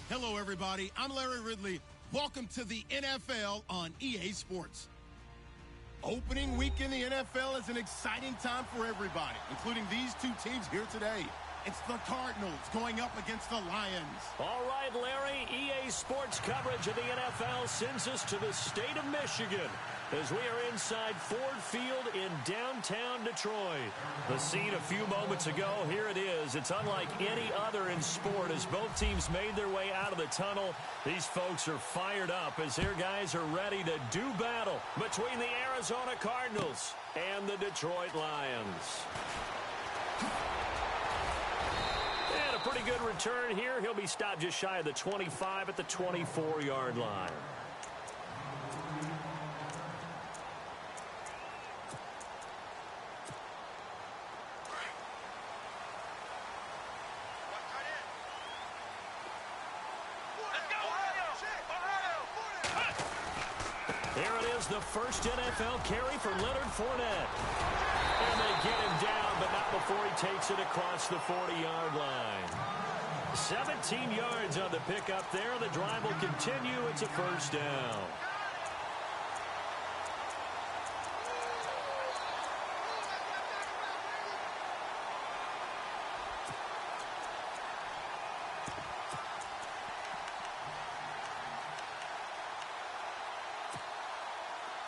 Hello, everybody. I'm Larry Ridley. Welcome to the NFL on EA Sports. Opening week in the NFL is an exciting time for everybody, including these two teams here today. It's the Cardinals going up against the Lions. All right, Larry, EA Sports coverage of the NFL sends us to the state of Michigan as we are inside Ford Field in downtown Detroit. The scene a few moments ago, here it is. It's unlike any other in sport as both teams made their way out of the tunnel. These folks are fired up as their guys are ready to do battle between the Arizona Cardinals and the Detroit Lions. And a pretty good return here. He'll be stopped just shy of the 25 at the 24-yard line. There it is, the first NFL carry for Leonard Fournette. And they get him down, but not before he takes it across the 40-yard line. 17 yards on the pickup there. The drive will continue. It's a first down.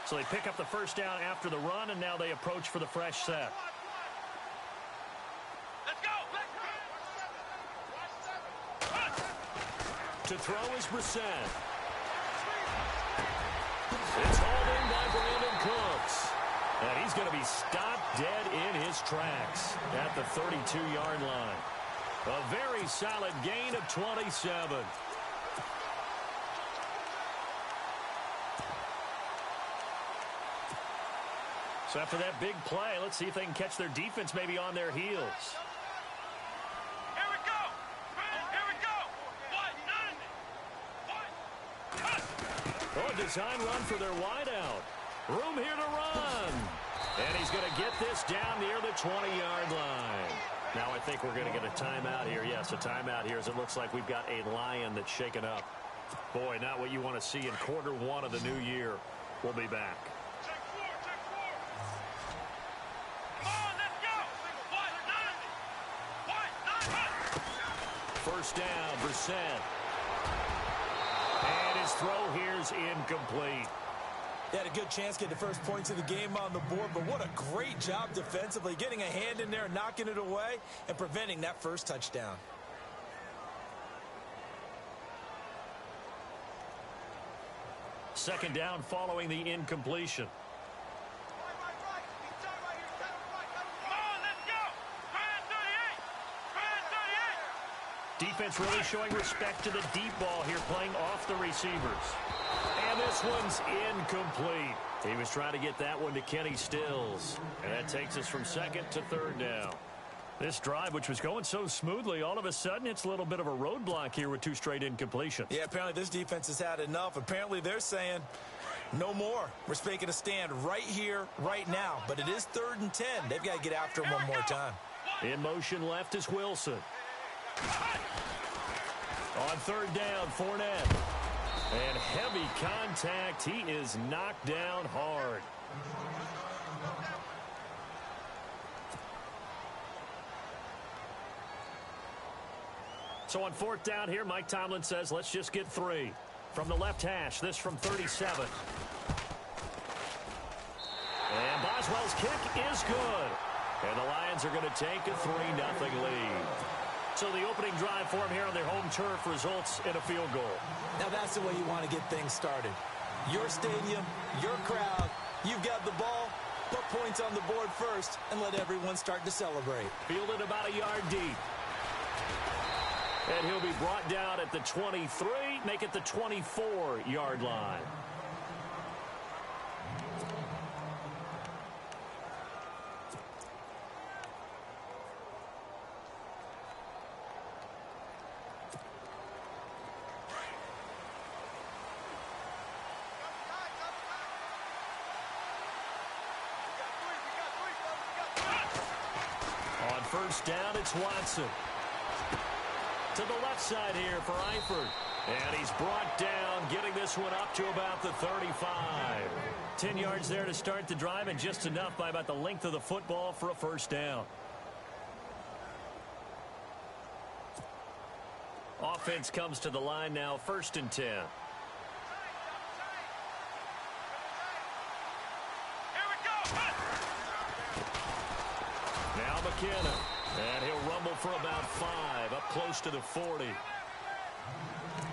So they pick up the first down after the run, and now they approach for the fresh set. Let's go! To throw is Brissett. It's hauled in by Brandon Cooks. And he's going to be stopped dead in his tracks at the 32-yard line. A very solid gain of 27. So after that big play, let's see if they can catch their defense maybe on their heels. Here we go! Here we go! Oh, a design run for their wideout. Room here to run. And he's going to get this down near the 20-yard line. Now I think we're going to get a timeout here. Yes, a timeout here as it looks like we've got a Lion that's shaken up. Boy, not what you want to see in quarter one of the new year. We'll be back. First down, Brissett. And his throw here is incomplete. They had a good chance to get the first points of the game on the board, but what a great job defensively, getting a hand in there, knocking it away, and preventing that first touchdown. Second down following the incompletion. Defense really showing respect to the deep ball here, playing off the receivers. And this one's incomplete. He was trying to get that one to Kenny Stills. And that takes us from second to third down. This drive, which was going so smoothly, all of a sudden it's a little bit of a roadblock here with two straight incompletions. Yeah, apparently this defense has had enough. Apparently they're saying no more. We're making a stand right here, right now. But it is 3rd and 10. They've got to get after him one more time. In motion left is Wilson. On third down, Fournette. And heavy contact. He is knocked down hard. So on fourth down here, Mike Tomlin says, let's just get 3. From the left hash, this from 37. And Boswell's kick is good. And the Lions are going to take a 3-0 lead. So the opening drive for them here on their home turf results in a field goal. Now that's the way you want to get things started. Your stadium, your crowd, you've got the ball, put points on the board first, and let everyone start to celebrate. Fielded about a yard deep. And he'll be brought down at the 23, make it the 24-yard line. First down, it's Watson. To the left side here for Eifert. And he's brought down, getting this one up to about the 35. 10 yards there to start the drive, and just enough by about the length of the football for a first down. Offense comes to the line now, 1st and 10. Here we go. Now McKinnon, and he'll rumble for about 5, up close to the 40.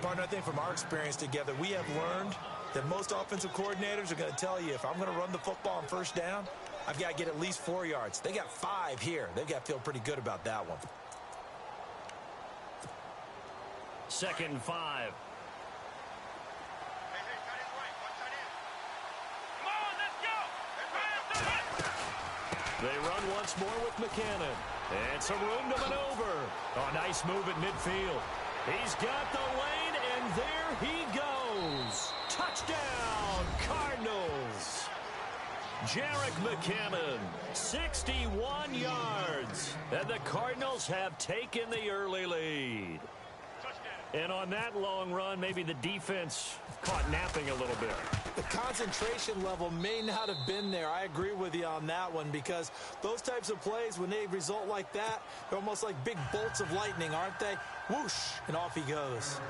Partner, I think from our experience together, we have learned that most offensive coordinators are going to tell you, if I'm going to run the football on first down, I've got to get at least 4 yards. They got 5 here. They've got to feel pretty good about that one. 2nd and 5. They run once more with McKinnon. And some room to maneuver. Oh, nice move at midfield. He's got the lane, and there he goes. Touchdown, Cardinals. Jarek McKinnon, 61 yards. And the Cardinals have taken the early lead. And on that long run, maybe the defense caught napping a little bit. The concentration level may not have been there. I agree with you on that one, because those types of plays, when they result like that, they're almost like big bolts of lightning, aren't they? Whoosh, and off he goes.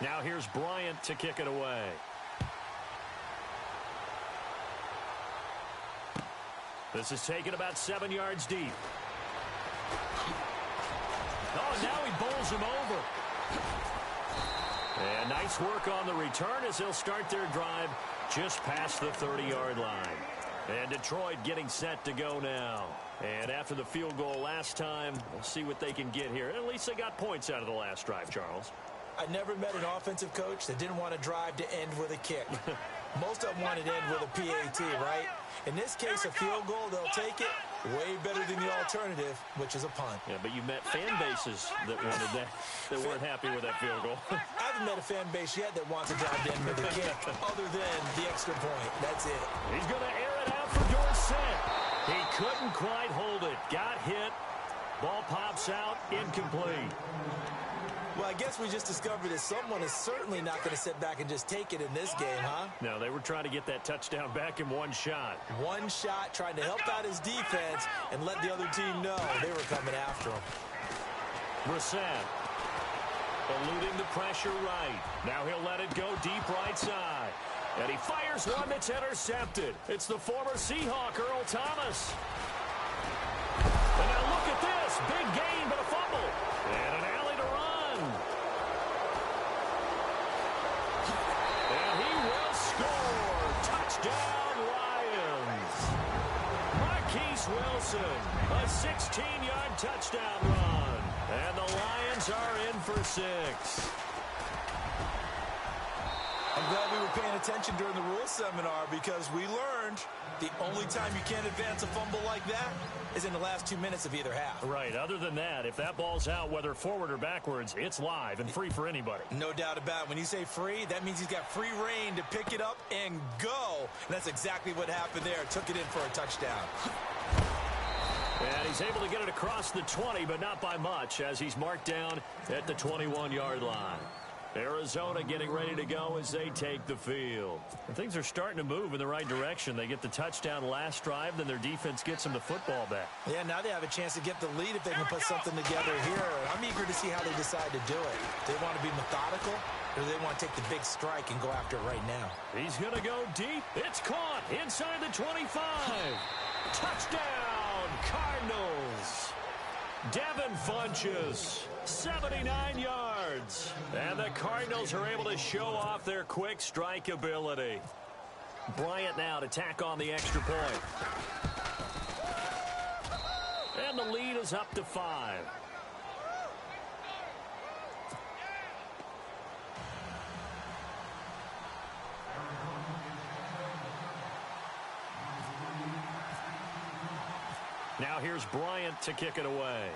Now here's Bryant to kick it away. This is taken about 7 yards deep. Oh, now he bowls him over. And nice work on the return as they'll start their drive just past the 30-yard line. And Detroit getting set to go now. And after the field goal last time, we'll see what they can get here. At least they got points out of the last drive, Charles. I never met an offensive coach that didn't want to drive to end with a kick. Most of them wanted to end with a PAT, right? In this case, a field goal, they'll take it. Way better than the alternative, which is a punt. Yeah, but you met fan bases that wanted that, that weren't happy with that field goal. I haven't met a fan base yet that wants to drive to end with a kick, other than the extra point. That's it. He's going to air it out for Dorsett. He couldn't quite hold it. Got hit. Ball pops out. Incomplete. Well, I guess we just discovered that someone is certainly not going to sit back and just take it in this game, huh? No, they were trying to get that touchdown back in one shot. One shot, trying to help out his defense and let the other team know they were coming after him. Brissett eluding the pressure right. Now he'll let it go deep right side. And he fires one that's intercepted. It's the former Seahawk, Earl Thomas. And now look at this. Big gain, but a fumble. And an alley to run. And he will score. Touchdown, Lions. Marquise Wilson, a 16-yard touchdown run. And the Lions are in for 6. I'm glad we were paying attention during the rules seminar, because we learned the only time you can't advance a fumble like that is in the last 2 minutes of either half. Right. Other than that, if that ball's out, whether forward or backwards, it's live and free for anybody. No doubt about it. When you say free, that means he's got free reign to pick it up and go. And that's exactly what happened there. Took it in for a touchdown. And he's able to get it across the 20, but not by much, as he's marked down at the 21-yard line. Arizona getting ready to go as they take the field. And things are starting to move in the right direction. They get the touchdown last drive, then their defense gets them the football back. Yeah, now they have a chance to get the lead if they can put something together here. I'm eager to see how they decide to do it. Do they want to be methodical, or do they want to take the big strike and go after it right now? He's going to go deep. It's caught inside the 25. Touchdown, Cardinals. Devin Funchess, 79 yards. And the Cardinals are able to show off their quick strike ability. Bryant now to tack on the extra point. And the lead is up to 5. Now here's Bryant to kick it away.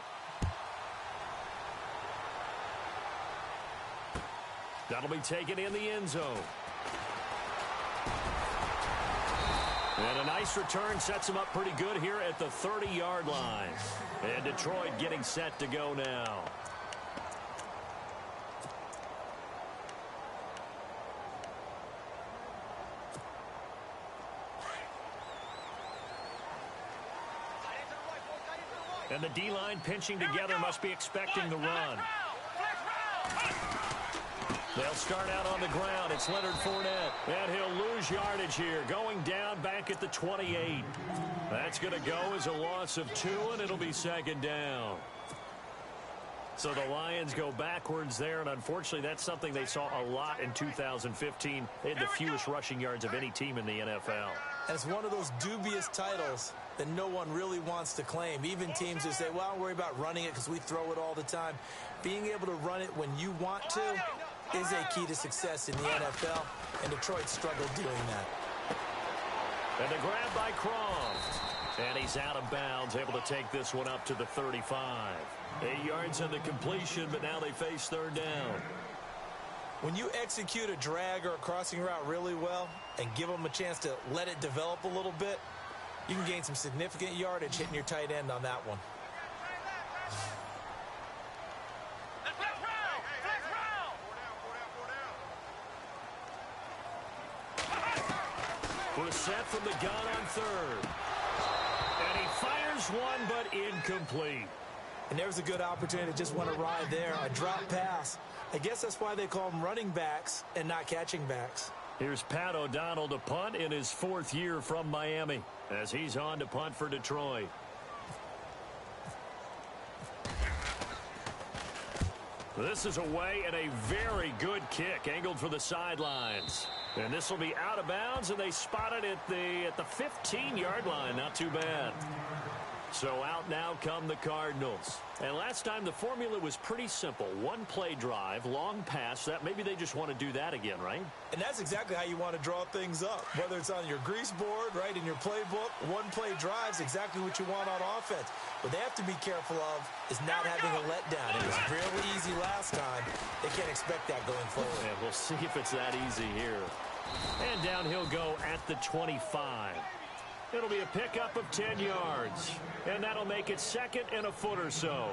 That'll be taken in the end zone. And a nice return sets him up pretty good here at the 30-yard line. And Detroit getting set to go now. And the D-line pinching together must be expecting the run. They'll start out on the ground. It's Leonard Fournette. And he'll lose yardage here. Going down back at the 28. That's going to go as a loss of 2, and it'll be second down. So the Lions go backwards there, and unfortunately that's something they saw a lot in 2015. They had the fewest rushing yards of any team in the NFL. And it's one of those dubious titles that no one really wants to claim. Even teams who say, well, don't worry about running it because we throw it all the time. Being able to run it when you want to is a key to success in the NFL, and Detroit struggled doing that. And the grab by Croft. And he's out of bounds, able to take this one up to the 35. 8 yards on the completion, but now they face third down. When you execute a drag or a crossing route really well and give them a chance to let it develop a little bit, you can gain some significant yardage hitting your tight end on that one. Set from the gun on third. And he fires one, but incomplete. And there's a good opportunity to just want to ride there. A drop pass. I guess that's why they call them running backs and not catching backs. Here's Pat O'Donnell to punt in his 4th year from Miami as he's on to punt for Detroit. This is away and a very good kick angled for the sidelines. And this will be out of bounds, and they spot it at the 15-yard line. Not too bad. So out now come the Cardinals. And last time the formula was pretty simple. 1-play drive, long pass. That maybe they just want to do that again, right? And that's exactly how you want to draw things up. Whether it's on your grease board, right, in your playbook, 1-play drive's exactly what you want on offense. What they have to be careful of is not having a letdown. It was really easy last time. They can't expect that going forward. And we'll see if it's that easy here. And down he'll go at the 25. It'll be a pickup of 10 yards. And that'll make it second and a foot or so.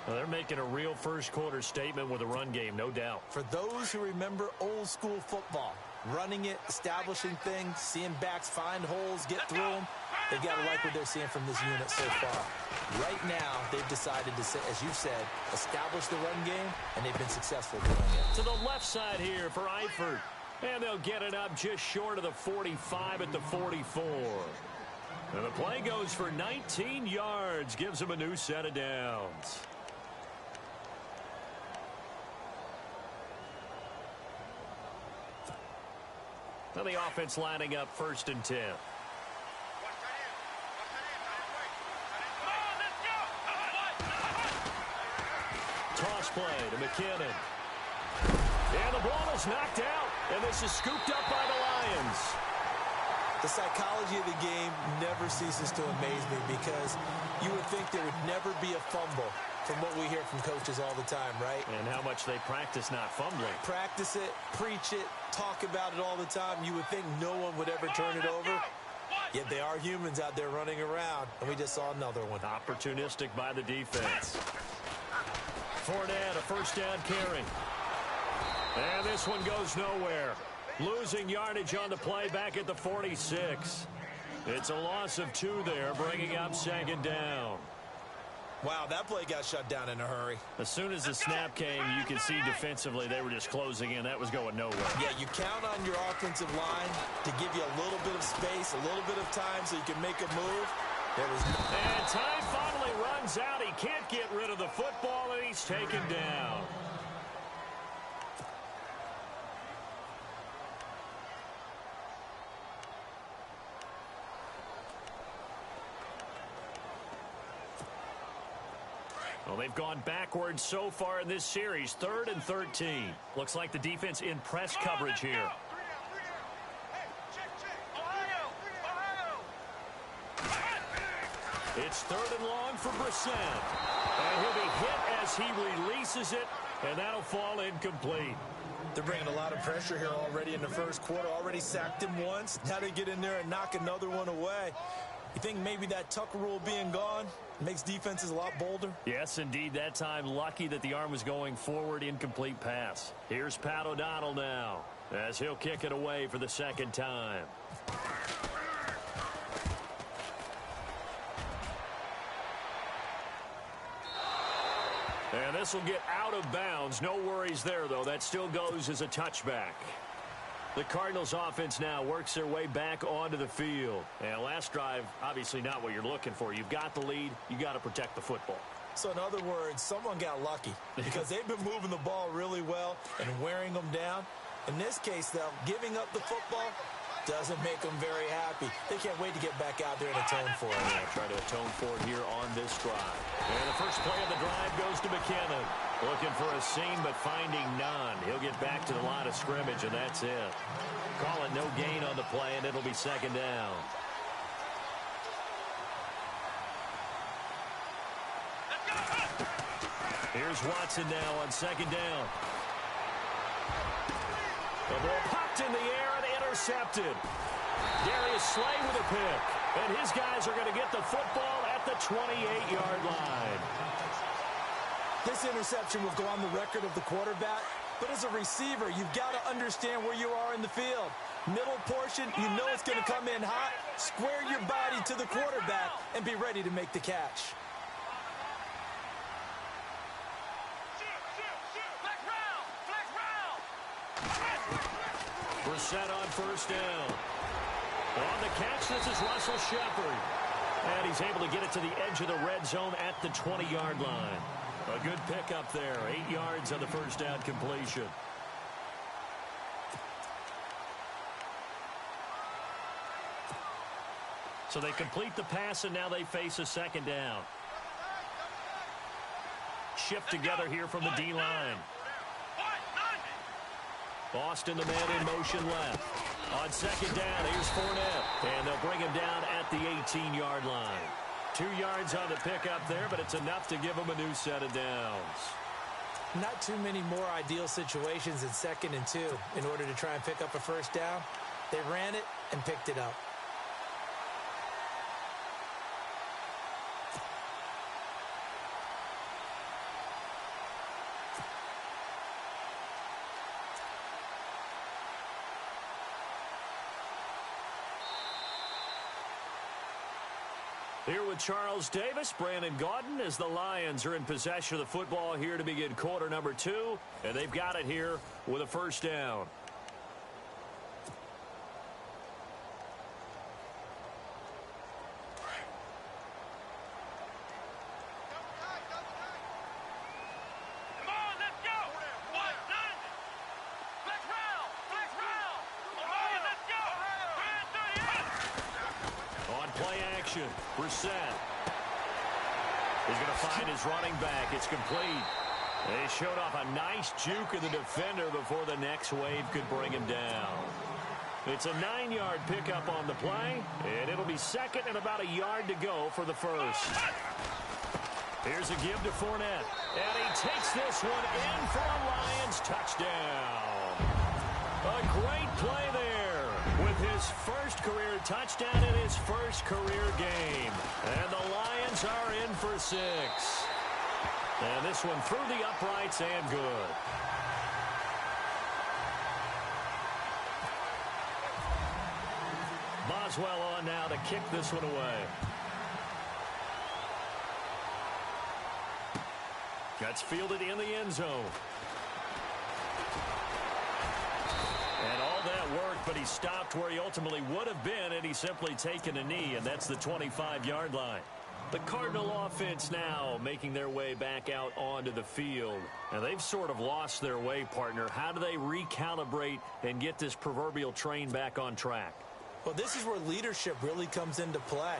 Well, they're making a real first-quarter statement with a run game, no doubt. For those who remember old-school football, running it, establishing things, seeing backs find holes, get through them, they've got to like what they're seeing from this unit so far. Right now, they've decided to, as you've said, establish the run game, and they've been successful doing it. To the left side here for Eifert. And they'll get it up just short of the 45 at the 44. And the play goes for 19 yards, gives them a new set of downs. Now the offense lining up 1st and 10. Toss play to McKinnon. And the ball is knocked out, and this is scooped up by the Lions. The psychology of the game never ceases to amaze me because you would think there would never be a fumble from what we hear from coaches all the time, right? And how much they practice not fumbling. Practice it, preach it, talk about it all the time. You would think no one would ever turn it over. Yet they are humans out there running around, and we just saw another one. Opportunistic by the defense. Fournette, a first down carry. And this one goes nowhere. Losing yardage on the play back at the 46. It's a loss of 2 there, bringing up second down. Wow, that play got shut down in a hurry. As soon as the snap came, you could see defensively they were just closing in. That was going nowhere. Yeah, you count on your offensive line to give you a little bit of space, a little bit of time so you can make a move. And time finally runs out. He can't get rid of the football, and he's taken down. Well, they've gone backwards so far in this series. 3rd and 13. Looks like the defense in press coverage here. It's 3rd and long for Brissett. And he'll be hit as he releases it, and that'll fall incomplete. They're bringing a lot of pressure here already in the first quarter. Already sacked him once. Now they get in there and knock another one away. You think maybe that Tucker rule being gone makes defenses a lot bolder? Yes, indeed. That time, lucky that the arm was going forward. Incomplete pass. Here's Pat O'Donnell now as he'll kick it away for the second time. And this will get out of bounds. No worries there, though. That still goes as a touchback. The Cardinals offense now works their way back onto the field. And last drive, obviously not what you're looking for. You've got the lead. You got to protect the football. So in other words, someone got lucky because they've been moving the ball really well and wearing them down. In this case, though, giving up the football doesn't make them very happy. They can't wait to get back out there and atone for it. Yeah, try to atone for it here on this drive. And the first play of the drive goes to McKinnon. Looking for a seam, but finding none. He'll get back to the line of scrimmage, and that's it. Call it no gain on the play, and it'll be second down. Here's Watson now on second down. The ball popped in the air and intercepted. Darius Slay with a pick. And his guys are going to get the football at the 28-yard line. This interception will go on the record of the quarterback, but as a receiver, you've got to understand where you are in the field. Middle portion, you know it's going to come in hot. Square your body to the quarterback and be ready to make the catch. Brissett on first down. On the catch, this is Russell Shepard. And he's able to get it to the edge of the red zone at the 20-yard line. A good pickup there. 8 yards on the first down completion. So they complete the pass, and now they face a second down. Shift together here from the D-line. Boston, the man in motion left. On second down, here's Fournette. And they'll bring him down at the 18-yard line. 2 yards on the pickup there, but it's enough to give him a new set of downs. Not too many more ideal situations in 2nd and 2 in order to try and pick up a first down. They ran it and picked it up. Here with Charles Davis, Brandon Gaudin, as the Lions are in possession of the football here to begin quarter number 2. And they've got it here with a first down. Brissett is going to find his running back. It's complete. They showed off a nice juke of the defender before the next wave could bring him down. It's a 9-yard pickup on the play, and it'll be second and about a yard to go for the first. Here's a give to Fournette, and he takes this one in for a Lions touchdown. A great play there with his first career touchdown in his first career game. And the Lions are in for 6. And this one through the uprights and good. Boswell on now to kick this one away. Gets fielded in the end zone. And all that work, but he stopped where he ultimately would have been, and he's simply taken a knee, and that's the 25-yard line. The Cardinal offense now making their way back out onto the field. And they've sort of lost their way, partner. How do they recalibrate and get this proverbial train back on track? Well, this is where leadership really comes into play.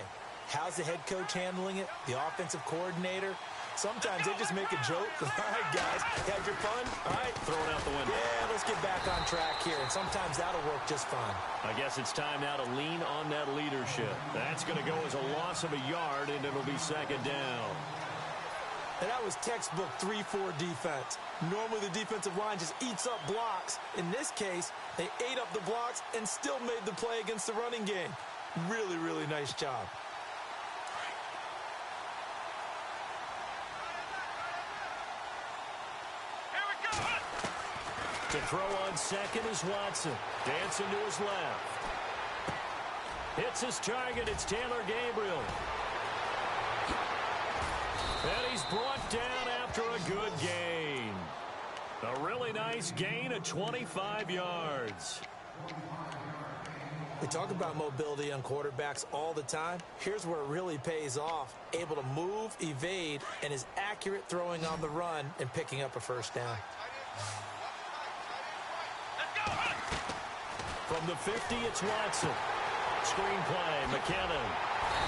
How's the head coach handling it? The offensive coordinator? Sometimes they just make a joke. All right, guys, had your fun? All right, throw it out the window. Yeah, let's get back on track here. And sometimes that'll work just fine. I guess it's time now to lean on that leadership. That's going to go as a loss of a yard, and it'll be second down. And that was textbook 3-4 defense. Normally the defensive line just eats up blocks. In this case, they ate up the blocks and still made the play against the running game. Really, really nice job. Here we go. To throw on second is Watson. Dancing to his left. Hits his target. It's Taylor Gabriel. And he's brought down after a good gain. A really nice gain of 25 yards. We talk about mobility on quarterbacks all the time. Here's where it really pays off. Able to move, evade, and is accurate throwing on the run and picking up a first down. From the 50, it's Watson. Screen play, McKinnon.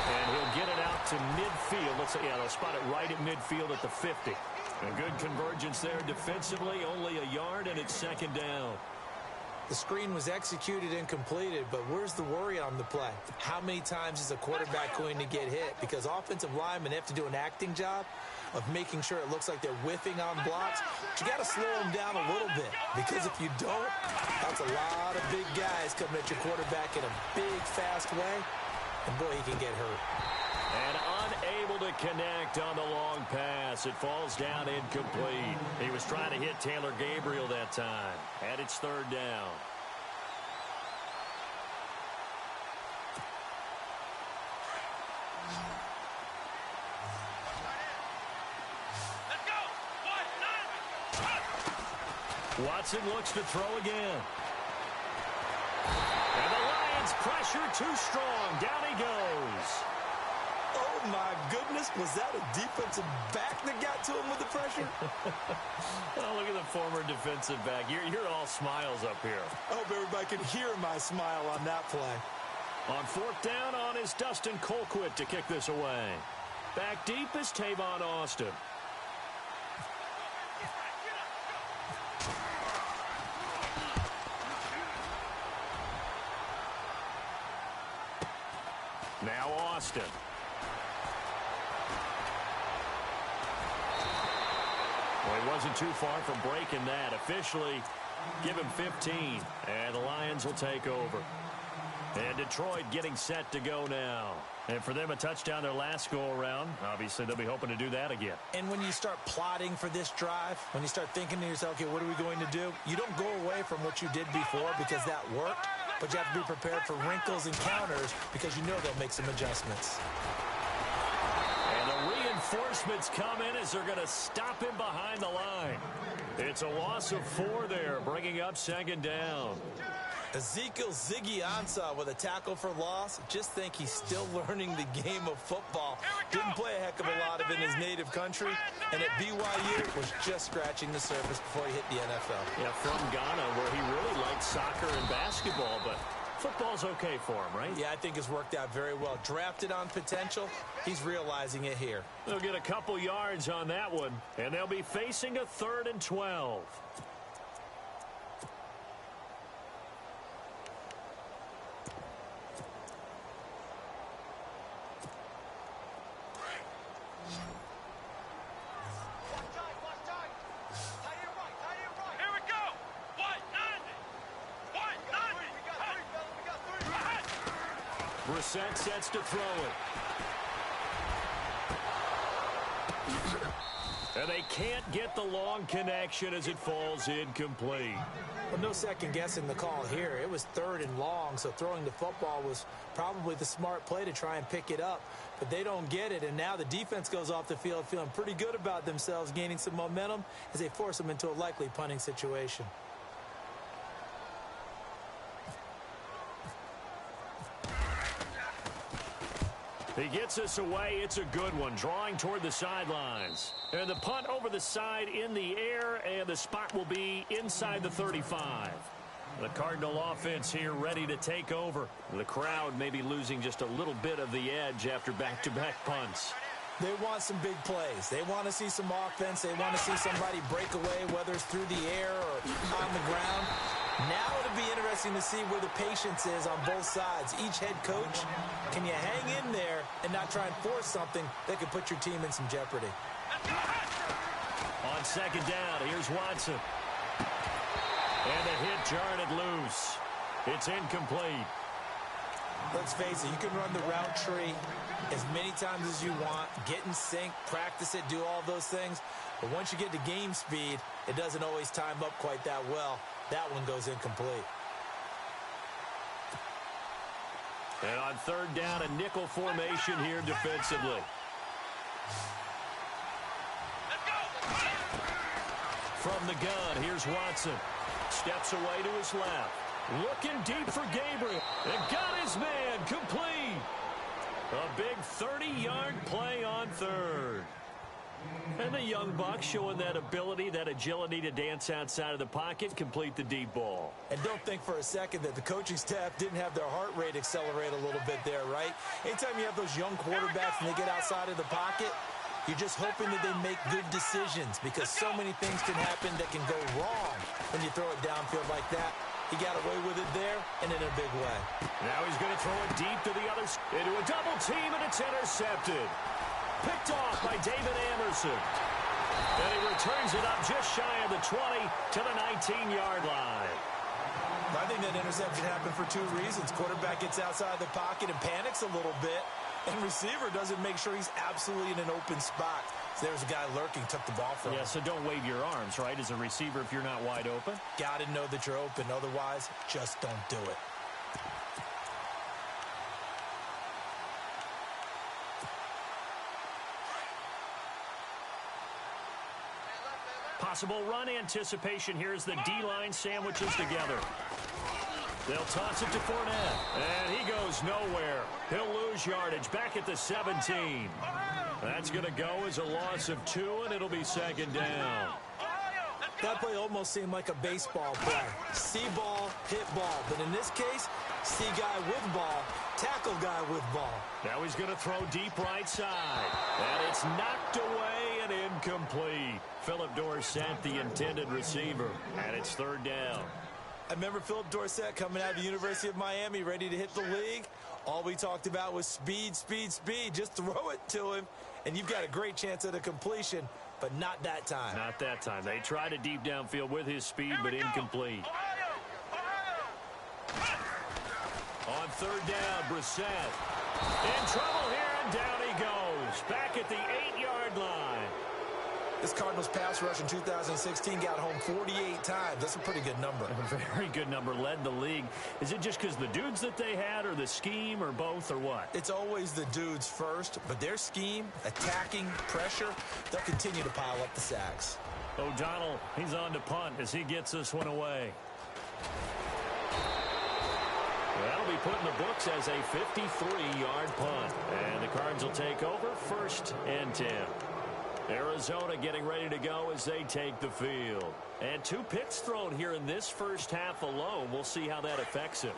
And he'll get it out to midfield. They'll spot it right at midfield at the 50. A good convergence there defensively, only a yard, and it's second down. The screen was executed and completed, but where's the worry on the play? How many times is a quarterback going to get hit? Because offensive linemen have to do an acting job of making sure it looks like they're whiffing on blocks. But you got to slow them down a little bit, because if you don't, that's a lot of big guys coming at your quarterback in a big, fast way. And boy, he can get hurt. And unable to connect on the long pass. It falls down incomplete. He was trying to hit Taylor Gabriel that time. And it's third down. Let's go. Watson looks to throw again. And the Lions pressure too strong. Down he goes. Oh, my goodness. Was that a defensive back that got to him with the pressure? Oh, look at the former defensive back. You're all smiles up here. I hope everybody can hear my smile on that play. On fourth down on is Dustin Colquitt to kick this away. Back deep is Tavon Austin. Now Austin. Well, he wasn't too far from breaking that. Officially, give him 15, and the Lions will take over. And Detroit getting set to go now. And for them, a touchdown their last go-around. Obviously, they'll be hoping to do that again. And when you start plotting for this drive, when you start thinking to yourself, okay, what are we going to do? You don't go away from what you did before because that worked, but you have to be prepared for wrinkles and counters because you know they'll make some adjustments. And the reinforcements come in as they're going to stop him behind the line. It's a loss of 4 there, bringing up second down. Ezekiel Ziggy Ansah with a tackle for loss. Just think he's still learning the game of football. Didn't play a heck of a lot of it in his native country, and at BYU was just scratching the surface before he hit the NFL. Yeah, from Ghana, where he really liked soccer and basketball, but football's okay for him, right? Yeah, I think it's worked out very well. Drafted on potential, he's realizing it here. They'll get a couple yards on that one, and they'll be facing a 3rd and 12. Brissett sets to throw it. And they can't get the long connection as it falls incomplete. Well, no second guessing the call here. It was 3rd and long, so throwing the football was probably the smart play to try and pick it up. But they don't get it, and now the defense goes off the field feeling pretty good about themselves, gaining some momentum as they force them into a likely punting situation. He gets us away. It's a good one, drawing toward the sidelines. And the punt over the side in the air, and the spot will be inside the 35. The Cardinal offense here ready to take over. The crowd maybe losing just a little bit of the edge after back-to-back punts. They want some big plays. They want to see some offense. They want to see somebody break away, whether it's through the air or on the ground. Now it'll be interesting to see where the patience is on both sides. Each head coach, can you hang in there and not try and force something that could put your team in some jeopardy? Let's On second down, here's Watson. And the hit jarred it loose. It's incomplete. Let's face it, you can run the route tree as many times as you want, get in sync, practice it, do all those things. But once you get to game speed, it doesn't always time up quite that well. That one goes incomplete. And on third down, a nickel formation here defensively. From the gun, here's Watson. Steps away to his left. Looking deep for Gabriel. And got his man complete. A big 30-yard play on third. And the young buck showing that ability, that agility to dance outside of the pocket, complete the deep ball. And don't think for a second that the coaching staff didn't have their heart rate accelerate a little bit there, right? Anytime you have those young quarterbacks and they get outside of the pocket, you're just hoping that they make good decisions because so many things can happen that can go wrong when you throw it downfield like that. He got away with it there and in a big way. Now he's going to throw it deep to the other into a double team, and it's intercepted. Picked off by David Anderson. And he returns it up just shy of the 20 to the 19-yard line. I think that interception happened for two reasons. Quarterback gets outside the pocket and panics a little bit, and receiver doesn't make sure he's absolutely in an open spot. So there's a guy lurking, took the ball from him. Yeah, so don't wave your arms, right, as a receiver if you're not wide open. Got to know that you're open. Otherwise, just don't do it. Possible run anticipation here as the D-line sandwiches together. They'll toss it to Fournette. And he goes nowhere. He'll lose yardage back at the 17. That's going to go as a loss of 2, and it'll be second down. That play almost seemed like a baseball play. See ball, hit ball. But in this case, see guy with ball, tackle guy with ball. Now he's going to throw deep right side. And it's knocked away and incomplete. Philip Dorsett, the intended receiver. And it's third down. I remember Philip Dorsett coming out of the University of Miami, ready to hit the league. All we talked about was speed, speed, speed. Just throw it to him, and you've got a great chance at a completion, but not that time. Not that time. They tried it deep downfield with his speed, but incomplete. On third down, Brissett. In trouble here, and down he goes. Back at the 8-yard line. This Cardinals pass rush in 2016 got home 48 times. That's a pretty good number. A very good number, led the league. Is it just because the dudes that they had, or the scheme, or both, or what? It's always the dudes first, but their scheme, attacking, pressure, they'll continue to pile up the sacks. O'Donnell, he's on to punt as he gets this one away. That'll be put in the books as a 53-yard punt. And the Cards will take over, 1st and 10. Arizona getting ready to go as they take the field. And 2 picks thrown here in this first half alone. We'll see how that affects him.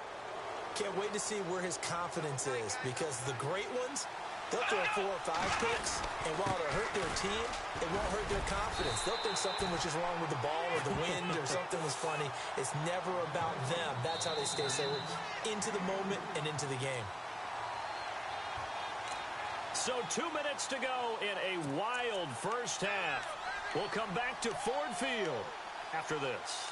Can't wait to see where his confidence is, because the great ones, they'll throw 4 or 5 picks, and while it'll hurt their team, it won't hurt their confidence. They'll think something was just wrong with the ball or the wind or something was funny. It's never about them. That's how they stay so into the moment and into the game. So 2 minutes to go in a wild first half. We'll come back to Ford Field after this.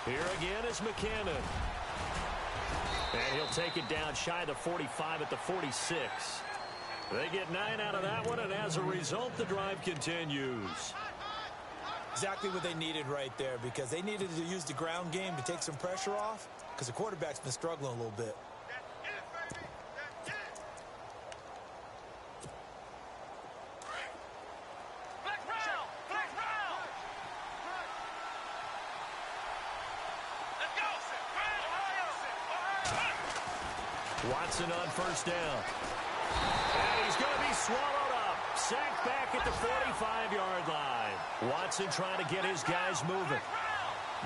Here again is McKinnon. And he'll take it down shy of the 45 at the 46. They get 9 out of that one, and as a result, the drive continues. Exactly what they needed right there, because they needed to use the ground game to take some pressure off, because the quarterback's been struggling a little bit. Watson on first down. And he's going to be swallowed up. Sacked back at the 45-yard line. Watson trying to get his guys moving.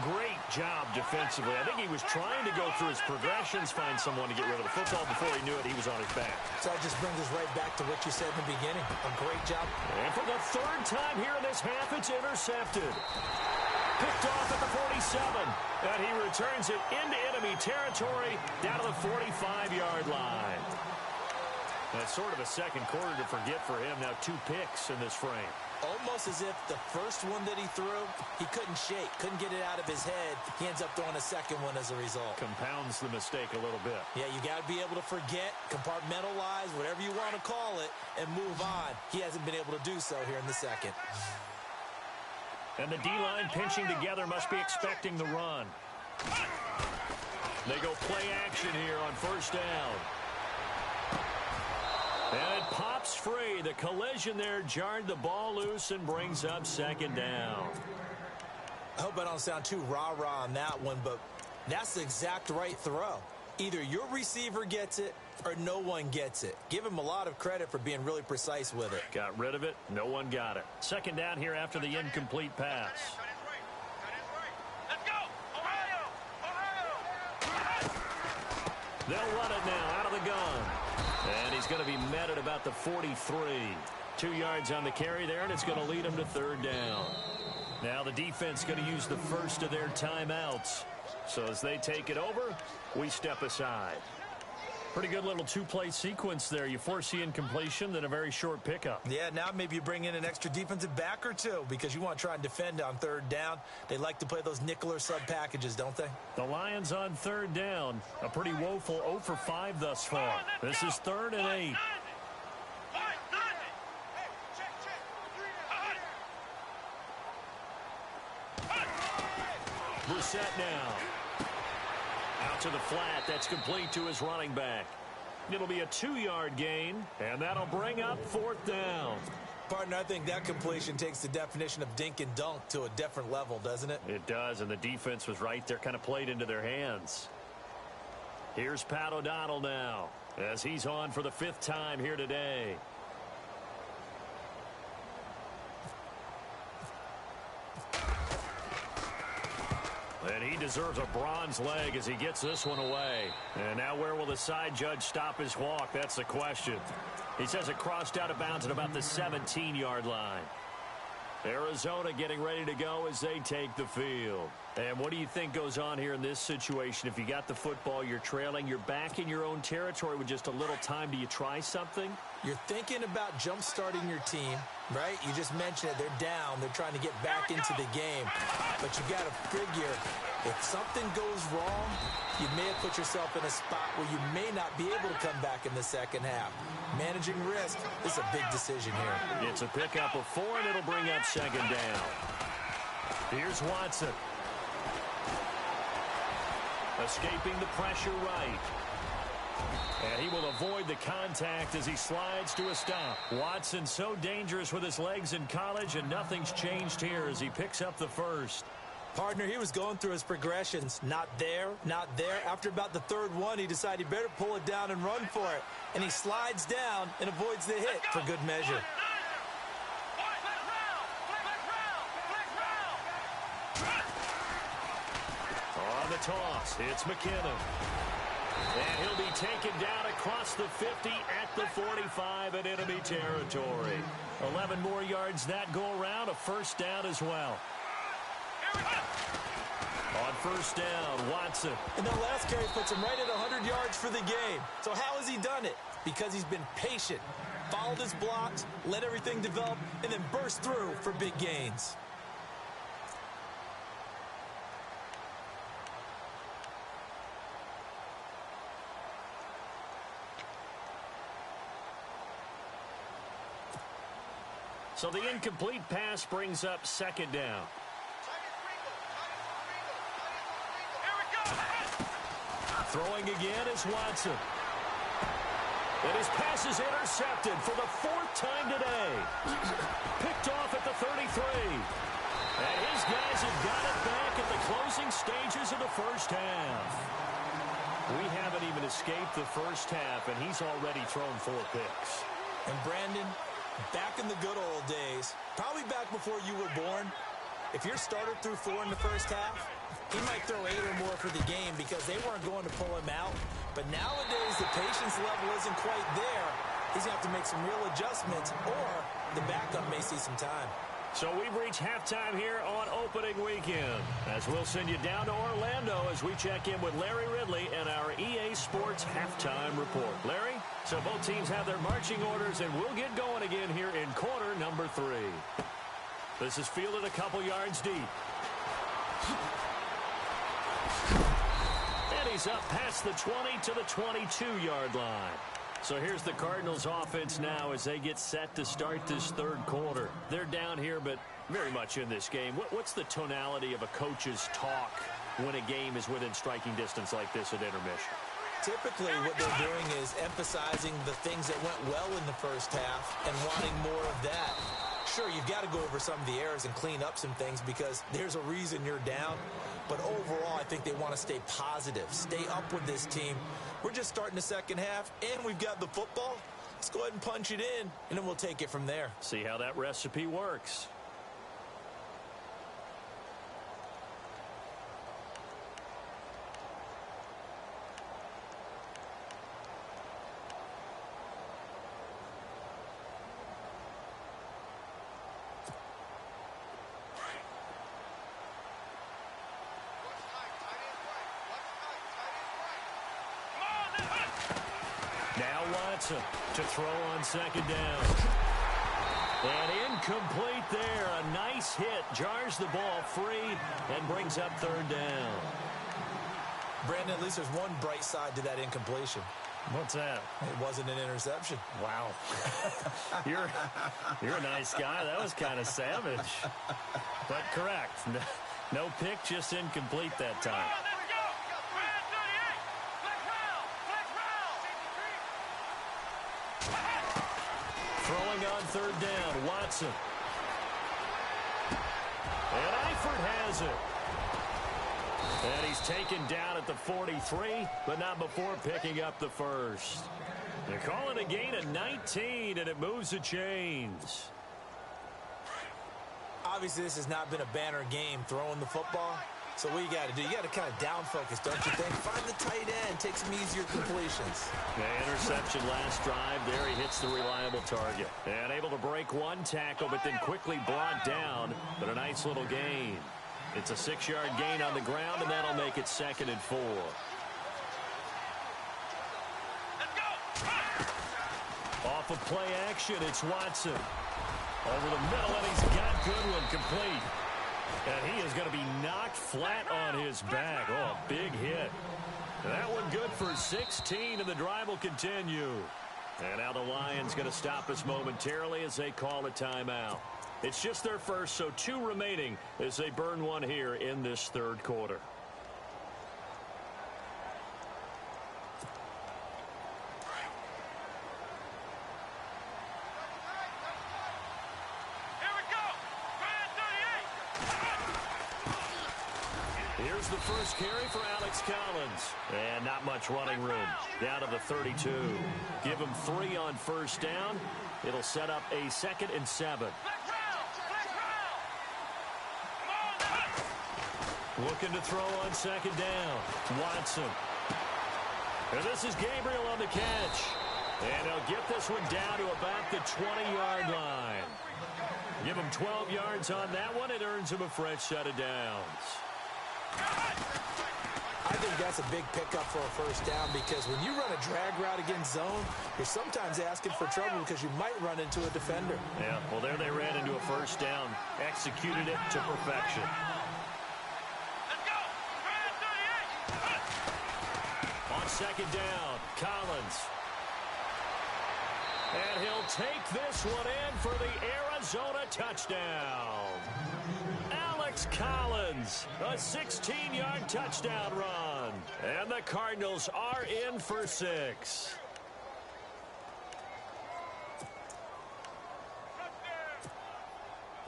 Great job defensively. I think he was trying to go through his progressions, find someone to get rid of the football. Before he knew it, he was on his back. So that just brings us right back to what you said in the beginning. A great job. And for the third time here in this half, it's intercepted. Picked off at the 47. And he returns it into enemy territory down to the 45-yard line. That's sort of a second quarter to forget for him. Now 2 picks in this frame. Almost as if the first one that he threw, he couldn't shake, couldn't get it out of his head. He ends up throwing a second one as a result. Compounds the mistake a little bit. Yeah, you got to be able to forget, compartmentalize, whatever you want to call it, and move on. He hasn't been able to do so here in the second. And the D-line pinching together must be expecting the run. They go play action here on first down. And it pops free. The collision there jarred the ball loose and brings up second down. I hope I don't sound too rah-rah on that one, but that's the exact right throw. Either your receiver gets it or no one gets it. Give him a lot of credit for being really precise with it. Got rid of it. No one got it. Second down here after the incomplete pass. Let's go! Ohio! Ohio! They'll run it now out of the gun. And he's going to be met at about the 43. 2 yards on the carry there, and it's going to lead him to third down. Now the defense going to use the first of their timeouts. So as they take it over, we step aside. Pretty good little 2-play sequence there. You force the incompletion, then a very short pickup. Yeah, now maybe you bring in an extra defensive back or two because you want to try and defend on third down. They like to play those nickel or sub packages, don't they? The Lions on third down. A pretty woeful 0 for 5 thus far. This is 3rd and 8. Brissett now. Out to the flat. That's complete to his running back. It'll be a 2-yard gain, and that'll bring up 4th down. Partner, I think that completion takes the definition of dink and dunk to a different level, doesn't it? It does, and the defense was right there, kind of played into their hands. Here's Pat O'Donnell now, as he's on for the 5th time here today. And he deserves a bronze leg as he gets this one away. And now where will the side judge stop his walk? That's the question. He says it crossed out of bounds at about the 17-yard line. Arizona getting ready to go as they take the field. And what do you think goes on here in this situation? If you got the football, you're trailing, you're back in your own territory with just a little time. Do you try something? You're thinking about jump-starting your team, right? You just mentioned it. They're down. They're trying to get back into the game. But you got to figure if something goes wrong, you may have put yourself in a spot where you may not be able to come back in the second half. Managing risk is a big decision here. It's a pickup of 4, and it'll bring up second down. Here's Watson. Escaping the pressure right. And he will avoid the contact as he slides to a stop. Watson so dangerous with his legs in college, and nothing's changed here as he picks up the first. Partner, he was going through his progressions. Not there, not there. After about the 3rd one, he decided he better pull it down and run for it. And he slides down and avoids the hit for good measure. On the toss, it's McKinnon. And he'll be taken down across the 50 at the 45 in enemy territory. 11 more yards that go around, a first down as well. On first down, Watson. And that last carry puts him right at 100 yards for the game. So how has he done it? Because he's been patient, followed his blocks, let everything develop, and then burst through for big gains. So the incomplete pass brings up second down. Throwing again is Watson. And his pass is intercepted for the 4th time today. Picked off at the 33. And his guys have got it back at the closing stages of the first half. We haven't even escaped the first half, and he's already thrown 4 picks. And Brandon, back in the good old days, probably back before you were born, If your starter threw 4 in the first half, he might throw 8 or more for the game because they weren't going to pull him out. But nowadays, the patience level isn't quite there. He's going to have to make some real adjustments, or the backup may see some time. So we've reached halftime here on opening weekend, as we'll send you down to Orlando as we check in with Larry Ridley and our EA Sports halftime report. Larry, so both teams have their marching orders, and we'll get going again here in quarter number 3. This is fielded a couple yards deep. And he's up past the 20 to the 22-yard line. So here's the Cardinals offense now as they get set to start this third quarter. They're down here, but very much in this game. What's the tonality of a coach's talk when a game is within striking distance like this at intermission? Typically, what they're doing is emphasizing the things that went well in the first half and wanting more of that. Sure, you've got to go over some of the errors and clean up some things because there's a reason you're down. But overall, I think they want to stay positive, stay up with this team. We're just starting the second half, and we've got the football. Let's go ahead and punch it in, and then we'll take it from there. See how that recipe works. To throw on second down. And incomplete there. A nice hit. Jars the ball free and brings up third down. Brandon, at least there's one bright side to that incompletion. What's that? It wasn't an interception. Wow. You're a nice guy. That was kind of savage. But correct. No pick, just incomplete that time. Throwing on third down, Watson. And Eifert has it. And he's taken down at the 43, but not before picking up the first. They're calling a gain of 19, and it moves the chains. Obviously, this has not been a banner game throwing the football. So what you got to do, you got to kind of down focus, don't you think? Find the tight end, take some easier completions. The interception last drive. There he hits the reliable target. And able to break one tackle, but then quickly brought down. But a nice little gain. It's a 6-yard gain on the ground, and that'll make it 2nd and 4. Off of play action, it's Watson. Over the middle, and he's got Goodwin complete. And he is going to be knocked flat on his back. Oh, a big hit. That one good for 16, and the drive will continue. And now the Lions going to stop us momentarily as they call a timeout. It's just their first, so 2 remaining as they burn one here in this third quarter. Here's the first carry for Alex Collins. And not much running room. Down to the 32. Give him 3 on first down. It'll set up a 2nd and 7. Looking to throw on second down. Watson. And this is Gabriel on the catch. And they'll get this one down to about the 20-yard line. Give him 12 yards on that one. It earns him a fresh set of downs. I think that's a big pickup for a first down because when you run a drag route against zone, you're sometimes asking for trouble because you might run into a defender. Yeah, well, there they ran into a first down. Executed it to perfection. On second down, Collins. And he'll take this one in for the Arizona touchdown. Alex Collins, a 16-yard touchdown run. And the Cardinals are in for 6.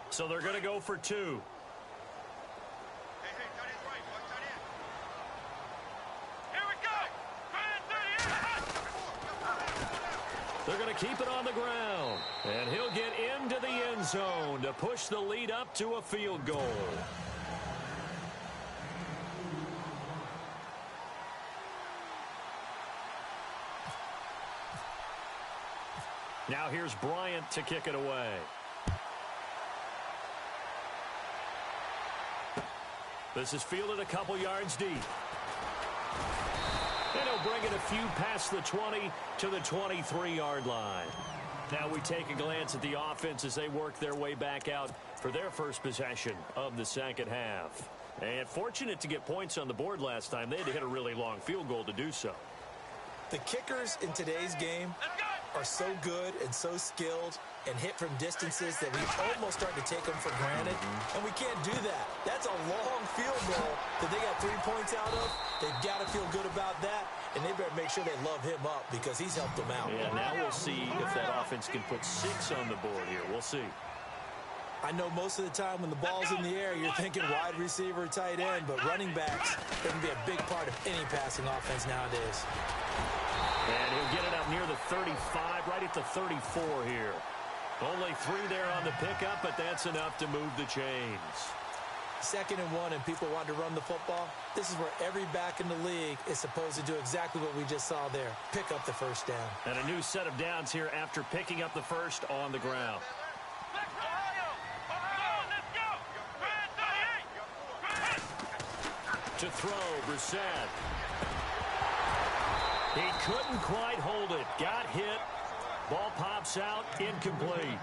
So they're going to go for 2. They're going to keep it on the ground. And he'll get into the end zone to push the lead up to a field goal. Now here's Bryant to kick it away. This is fielded a couple yards deep. And he'll bring it a few past the 20 to the 23-yard line. Now we take a glance at the offense as they work their way back out for their first possession of the second half. And fortunate to get points on the board last time. They had to hit a really long field goal to do so. The kickers in today's game are so good and so skilled and hit from distances that we almost start to take them for granted. And we can't do that. That's a long field goal that they got 3 points out of. They've got to feel good about that, and they better make sure they love him up because he's helped them out. Yeah, now we'll see if that offense can put 6 on the board here. We'll see. I know most of the time when the ball's in the air, you're thinking wide receiver, tight end, but running backs can be a big part of any passing offense nowadays. And he'll get it up near the 35, right at the 34 here. Only 3 there on the pickup, but that's enough to move the chains. 2nd and 1, and people want to run the football. This is where every back in the league is supposed to do exactly what we just saw there. Pick up the first down. And a new set of downs here after picking up the first on the ground. To throw, Brissett. He couldn't quite hold it. Got hit. Ball pops out. Incomplete.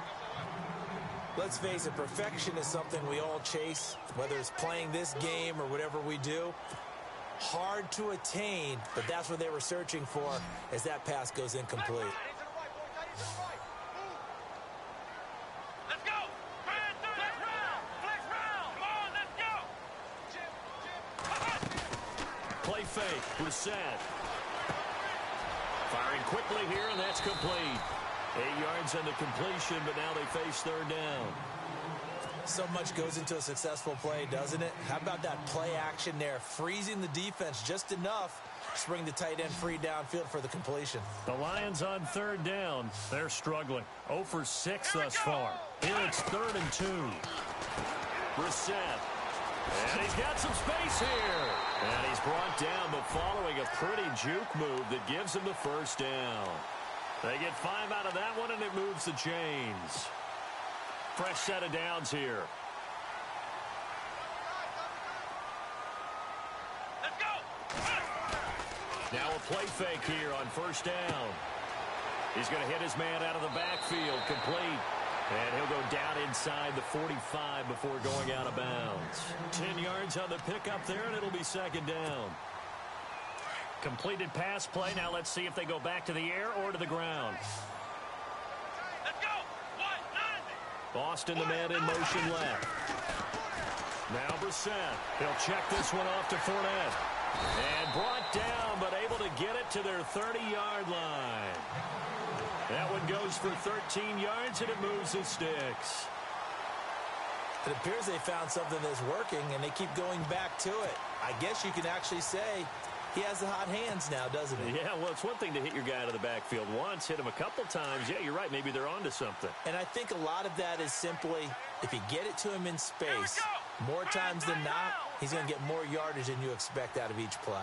Let's face it, perfection is something we all chase, whether it's playing this game or whatever we do. Hard to attain, but that's what they were searching for as that pass goes incomplete. Let's go. Flex round. Come on, let's go. Play fake. Brissett. Firing quickly here, and that's complete. 8 yards on the completion, but now they face third down. So much goes into a successful play, doesn't it? How about that play action there, freezing the defense just enough to bring the tight end free downfield for the completion. The Lions on third down. They're struggling. 0 for 6 thus far. Here it's 3rd and 2. Brissett. And he's got some space here. And he's brought down, but following a pretty juke move that gives him the first down. They get 5 out of that one, and it moves the chains. Fresh set of downs here. Let's go. Now a play fake here on first down. He's going to hit his man out of the backfield, complete. And he'll go down inside the 45 before going out of bounds. 10 yards on the pickup there, and it'll be second down. Completed pass play. Now let's see if they go back to the air or to the ground. Let's go. Boston, the man in motion left. Now Brissett. He'll check this one off to Fournette. And brought down, but able to get it to their 30-yard line. That one goes for 13 yards, and it moves the sticks. It appears they found something that's working, and they keep going back to it. I guess you can actually say he has the hot hands now, doesn't he? Yeah, well, it's one thing to hit your guy out of the backfield once, hit him a couple times. Yeah, you're right. Maybe they're onto something. And I think a lot of that is simply if you get it to him in space, more times than not, he's going to get more yardage than you expect out of each play.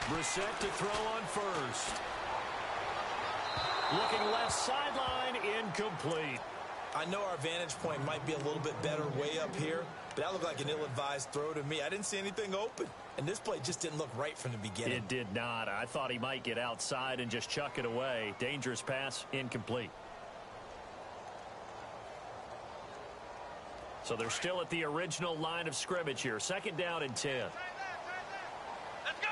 Brissett to throw on first. Looking left sideline, incomplete. I know our vantage point might be a little bit better way up here, but that looked like an ill-advised throw to me. I didn't see anything open, and this play just didn't look right from the beginning. It did not. I thought he might get outside and just chuck it away. Dangerous pass, incomplete. So they're still at the original line of scrimmage here. 2nd down and 10. Let's go.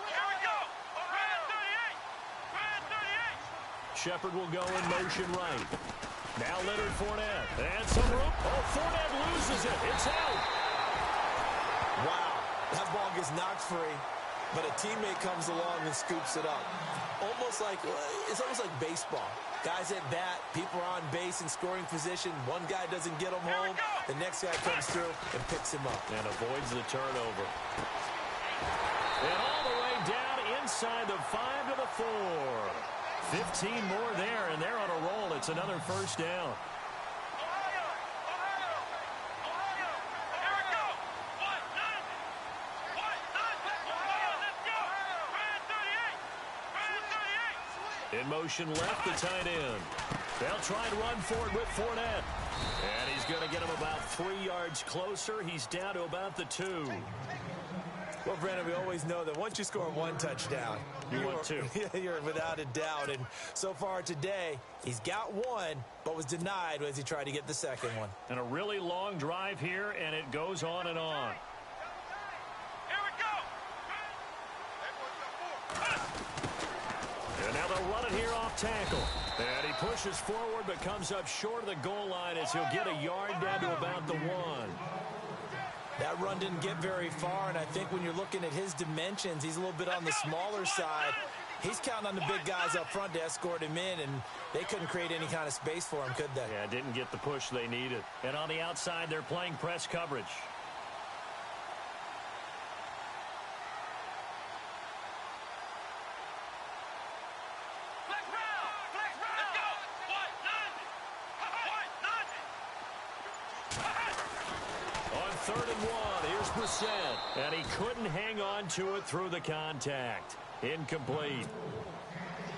Here we go. Shepard will go in motion right. Now Leonard Fournette. And some room. Oh, Fournette loses it. It's out. Wow. That ball gets knocked free, but a teammate comes along and scoops it up. It's almost like baseball. Guys at bat, people are on base in scoring position. One guy doesn't get him home. The next guy comes through and picks him up. And avoids the turnover. And all the way down inside the 5 to the 4. 15 more there, and they're on a roll. It's another first down. In motion left, the tight end. They'll try and run for it with Fournette. And he's going to get him about 3 yards closer. He's down to about the 2. Well, Brandon, we always know that once you score one touchdown, you want 2. You're without a doubt. And so far today, he's got 1, but was denied as he tried to get the second one. And a really long drive here, and it goes on and on. And now they'll run it here off tackle. And he pushes forward but comes up short of the goal line as he'll get a yard down to about the 1. That run didn't get very far, and I think when you're looking at his dimensions, he's a little bit on the smaller side. He's counting on the big guys up front to escort him in, and they couldn't create any kind of space for him, could they? Yeah, didn't get the push they needed. And on the outside, they're playing press coverage. And he couldn't hang on to it through the contact. Incomplete.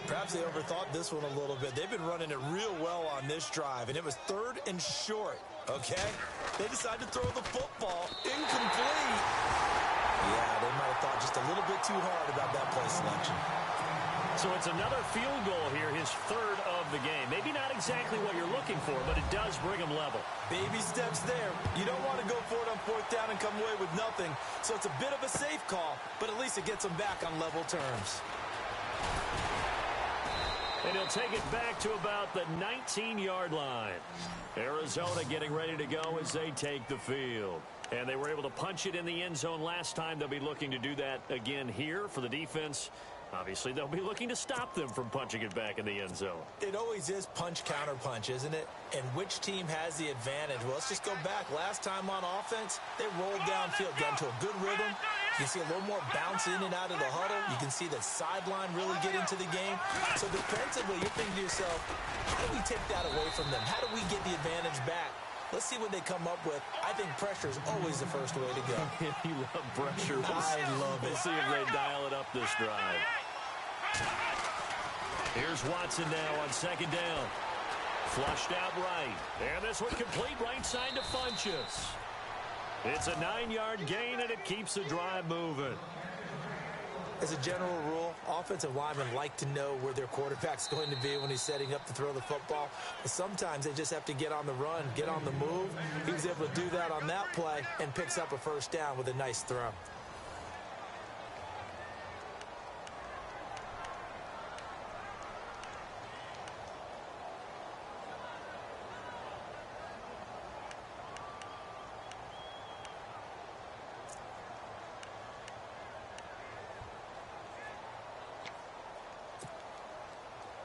Perhaps they overthought this one a little bit. They've been running it real well on this drive, and it was 3rd and short, okay? They decided to throw the football. Incomplete. Yeah, they might have thought just a little bit too hard about that play selection. So it's another field goal here, his 3rd of the game. Maybe not exactly what you're looking for, but it does bring him level. Baby steps there. You don't want to go for it on 4th down and come away with nothing. So it's a bit of a safe call, but at least it gets him back on level terms. And he'll take it back to about the 19-yard line. Arizona getting ready to go as they take the field. And they were able to punch it in the end zone last time. They'll be looking to do that again here for the defense. Obviously, they'll be looking to stop them from punching it back in the end zone. It always is punch-counter-punch, isn't it? And which team has the advantage? Well, let's just go back. Last time on offense, they rolled downfield, got into a good rhythm. You can see a little more bounce in and out of the huddle. You can see the sideline really get into the game. So defensively, you're thinking to yourself, how do we take that away from them? How do we get the advantage back? Let's see what they come up with. I think pressure is always the first way to go. You love pressure. I love it. We'll see if they dial it up this drive. Here's Watson now on 2nd down. Flushed out right. And this one complete right side to Funchess. It's a 9-yard gain, and it keeps the drive moving. As a general rule, offensive linemen like to know where their quarterback's going to be when he's setting up to throw the football. But sometimes they just have to get on the run, get on the move. He was able to do that on that play and picks up a 1st down with a nice throw.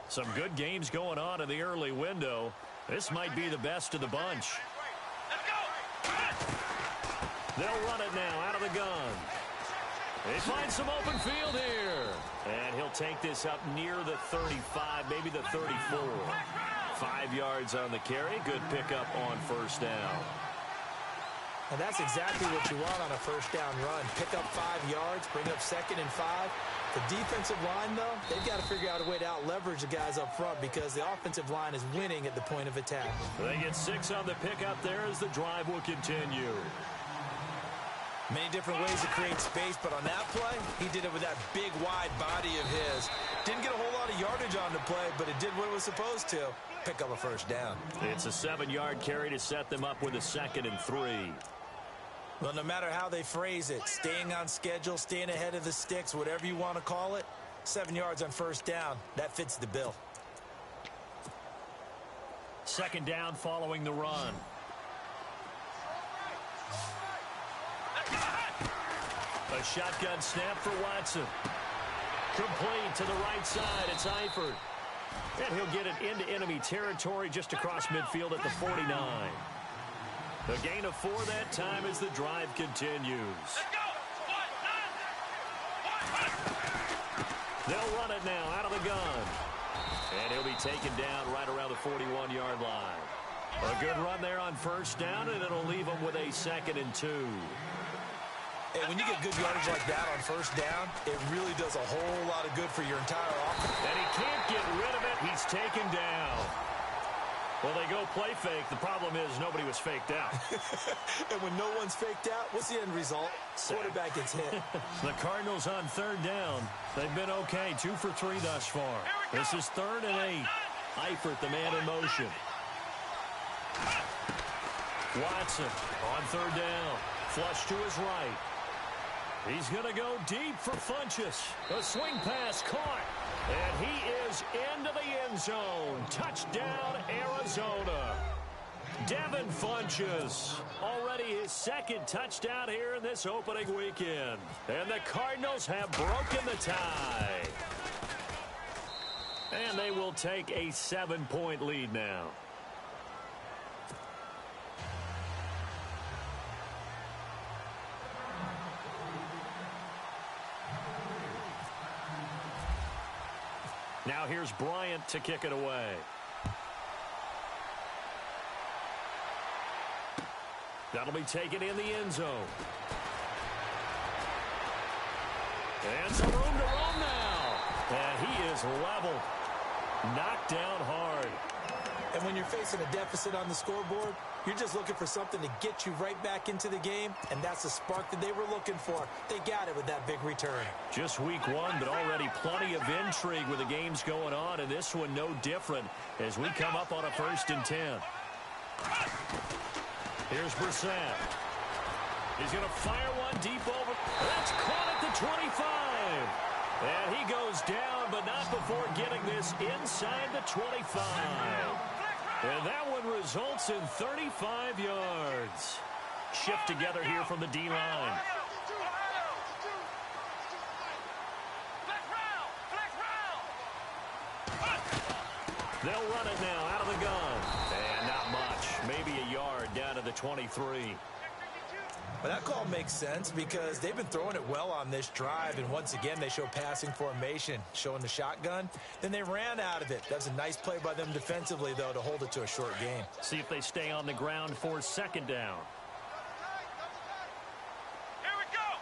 Some good games going on in the early window. This might be the best of the bunch. They'll run it now out of the gun. They find some open field here. And he'll take this up near the 35, maybe the 34. 5 yards on the carry. Good pickup on 1st down. And that's exactly what you want on a 1st down run. Pick up 5 yards, bring up 2nd and 5. The defensive line, though, they've got to figure out a way to out-leverage the guys up front because the offensive line is winning at the point of attack. They get 6 on the pickup there as the drive will continue. Many different ways to create space, but on that play, he did it with that big, wide body of his. Didn't get a whole lot of yardage on the play, but it did what it was supposed to. Pick up a 1st down. It's a 7-yard carry to set them up with a 2nd and 3. Well, no matter how they phrase it, staying on schedule, staying ahead of the sticks, whatever you want to call it, 7 yards on 1st down, that fits the bill. 2nd down following the run. A shotgun snap for Watson. Complete to the right side. It's Eifert. And he'll get it into enemy territory just across midfield at the 49. The gain of 4 that time as the drive continues. They'll run it now out of the gun. And he'll be taken down right around the 41-yard line. A good run there on first down, and it'll leave them with a 2nd and 2. Hey, when you get good yardage like that on first down, it really does a whole lot of good for your entire offense. And he can't get rid of it. He's taken down. Well, they go play fake. The problem is nobody was faked out. And when no one's faked out, what's the end result? Quarterback gets hit. The Cardinals on 3rd down. They've been okay. 2 for 3 thus far. This is 3rd and 8. Eifert, the man in motion. Watson on 3rd down. Flush to his right. He's going to go deep for Funchess. A swing pass caught. And he is into the end zone. Touchdown, Arizona. Devin Funchess. Already his 2nd touchdown here in this opening weekend. And the Cardinals have broken the tie. And they will take a 7-point lead now. Now here's Bryant to kick it away. That'll be taken in the end zone. And some room to roam now. And he is leveled. Knocked down hard. And when you're facing a deficit on the scoreboard, you're just looking for something to get you right back into the game, and that's the spark that they were looking for. They got it with that big return. Just week 1, but already plenty of intrigue with the games going on, and this one no different as we come up on a 1st and 10. Here's Brissett. He's going to fire one deep over. That's caught at the 25. And he goes down, but not before getting this inside the 25. And that one results in 35 yards. Shift together here from the D-line. They'll run it now out of the gun. And not much. Maybe a yard down to the 23. But that call makes sense because they've been throwing it well on this drive, and once again they show passing formation, showing the shotgun. Then they ran out of it. That's a nice play by them defensively, though, to hold it to a short game. See if they stay on the ground for 2nd down. Here we go.